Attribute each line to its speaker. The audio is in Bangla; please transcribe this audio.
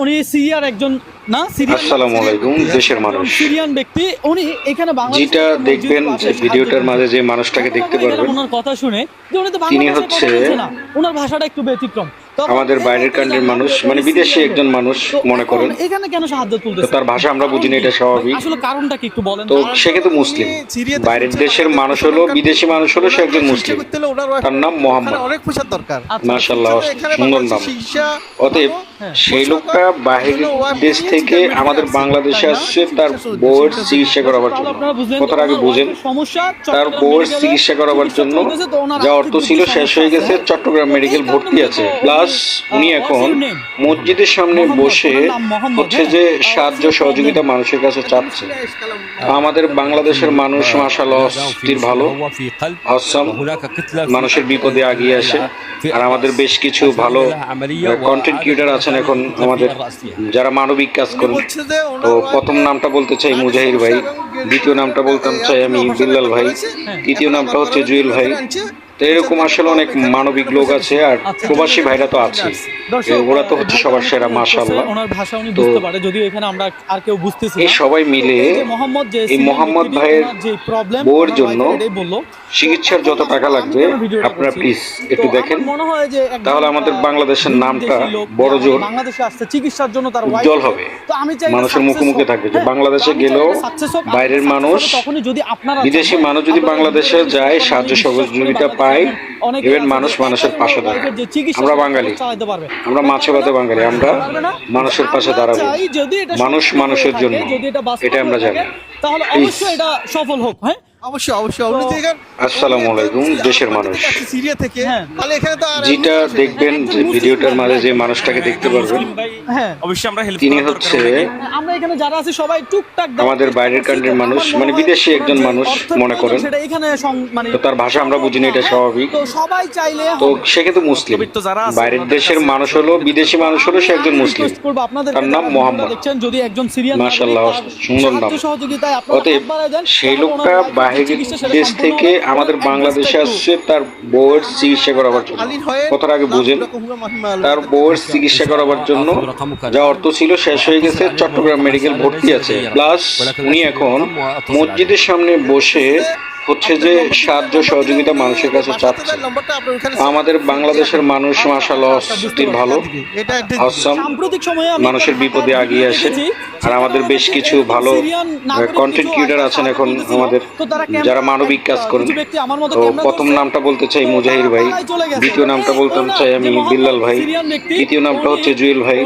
Speaker 1: উনি সিরিয়ার একজন না সিরিয়ান
Speaker 2: আসসালামু আলাইকুম দেশের মানুষ
Speaker 1: সিরিয়ান ব্যক্তি উনি এখানে
Speaker 2: যেটা দেখবেন যে ভিডিওটার মাঝে যে মানুষটাকে দেখতে পারবেন
Speaker 1: ওনার কথা শুনে যে উনি তো
Speaker 2: তিনি
Speaker 1: বাংলা
Speaker 2: হচ্ছে
Speaker 1: না ওনার ভাষাটা একটু ব্যতিক্রম
Speaker 2: আমাদের বাইরের কান্ট্রির মানুষ মানে বিদেশি একজন মানুষ মনে করেন
Speaker 1: এখানে কেন সাহায্য
Speaker 2: তো
Speaker 1: তুলতেছে
Speaker 2: তার ভাষা আমরা বুঝি না এটা স্বাভাবিক
Speaker 1: আসলে কারণটা কি একটু বলেন
Speaker 2: তো সে কিন্তু মুসলিম বাইরের দেশের মানুষ হলো বিদেশি মানুষ হলো সে একজন মুসলিম তার নাম মোহাম্মদ
Speaker 3: অনেক পয়সার দরকার
Speaker 2: মাশাআল্লাহ সুন্দর নাম অতএব সেই লোকটা বাহির দেশ থেকে আমাদের বাংলাদেশে আসছে তার বউয়ের চিকিৎসা করাবার জন্য কথার আগে বুঝেন তার বউয়ের চিকিৎসা করাবার জন্য যা অর্থ ছিল শেষ হয়ে গেছে চট্টগ্রাম মেডিকেল ভর্তি আছে প্লাস উনি এখন মসজিদের সামনে বসে হচ্ছে যে সাহায্য সহযোগিতা মানুষের কাছে চাচ্ছে আমাদের বাংলাদেশের মানুষ মাশাআল্লাহ অস্থির ভালো অসম মানুষের বিপদে আগিয়ে আসে আর আমাদের বেশ কিছু ভালো কন্টেন্ট ক্রিয়েটর আছেন এখন আমাদের যারা মানবিক কাজ করেন তো প্রথম নামটা বলতে চাই মুজাহির ভাই দ্বিতীয় নামটা বলতে চাই আমি বিল্লাল ভাই তৃতীয় নামটা হচ্ছে জুয়েল ভাই তো এরকম আসলে অনেক মানবিক লোক আছে আর প্রবাসী ভাইরা তো আছে ওরা তো হচ্ছে সবার সেরা মাশাআল্লাহ তো এই সবাই মিলে এই মোহাম্মদ ভাইয়ের বউয়ের জন্য চিকিৎসার যত টাকা লাগবে আপনারা প্লিজ একটু দেখেন তাহলে আমাদের বাংলাদেশের নামটা বড় জোর
Speaker 1: চিকিৎসার জন্য তার
Speaker 2: উজ্জ্বল হবে মানুষের মুখে মুখে থাকবে যে বাংলাদেশে গেলেও বাইরের মানুষ বিদেশি মানুষ যদি বাংলাদেশে যায় সাহায্য সহযোগিতা পায় ইভেন মানুষ মানুষের পাশে দাঁড়ায় আমরা বাঙালি আমরা মাছে ভাতে বাঙালি আমরা মানুষের পাশে দাঁড়াবো মানুষ মানুষের জন্য এটা আমরা জানি
Speaker 1: তাহলে অবশ্যই এটা সফল হোক হ্যাঁ
Speaker 3: অবশ্যই
Speaker 2: আসসালামু আলাইকুম দেশের মানুষ
Speaker 3: সিরিয়া থেকে তাহলে এখানে তো
Speaker 2: যেটা দেখবেন যে ভিডিওটার মাঝে যে মানুষটাকে দেখতে পারবেন
Speaker 1: হ্যাঁ
Speaker 4: অবশ্যই আমরা হেল্প
Speaker 2: তিনি হচ্ছে
Speaker 1: আমরা এখানে যারা আছি সবাই টুকটাক
Speaker 2: আমাদের বাইরের কান্ট্রির মানুষ মানে বিদেশি একজন মানুষ মনে করেন
Speaker 1: সেটা এখানে মানে
Speaker 2: তো তার ভাষা আমরা বুঝি না এটা স্বাভাবিক
Speaker 1: তো সবাই চাইলে
Speaker 2: তো সে কিন্তু মুসলিম বাইরের দেশের মানুষ হলো বিদেশি মানুষ হলো সে একজন মুসলিম
Speaker 1: করব আপনাদের
Speaker 2: তার নাম মোহাম্মদ
Speaker 1: দেখছেন যদি একজন সিরিয়ান
Speaker 2: মাশাআল্লাহ সুন্দর নাম
Speaker 1: সহযোগিতায় আপনারা
Speaker 2: অতএব সেই লোকটা বাহির দেশ থেকে আমাদের বাংলাদেশে আসছে তার বউয়ের চিকিৎসা করাবার জন্য কথার আগে বুঝেন তার বউয়ের চিকিৎসা করাবার জন্য যা অর্থ ছিল শেষ হয়ে গেছে চট্টগ্রাম মেডিকেল ভর্তি আছে প্লাস উনি এখন মসজিদের সামনে বসে হচ্ছে যে সাহায্য সহযোগিতা মানুষের কাছে চাচ্ছে আমাদের বাংলাদেশের মানুষ মাশাআল্লাহ অস্থির ভালো অসম মানুষের বিপদে আগিয়ে আসে আর আমাদের বেশ কিছু ভালো কন্টেন্ট ক্রিয়েটর আছেন এখন আমাদের যারা মানবিক কাজ করেন তো প্রথম নামটা বলতে চাই মুজাহির ভাই দ্বিতীয় নামটা বলতে চাই আমি বিল্লাল ভাই তৃতীয় নামটা হচ্ছে জুয়েল ভাই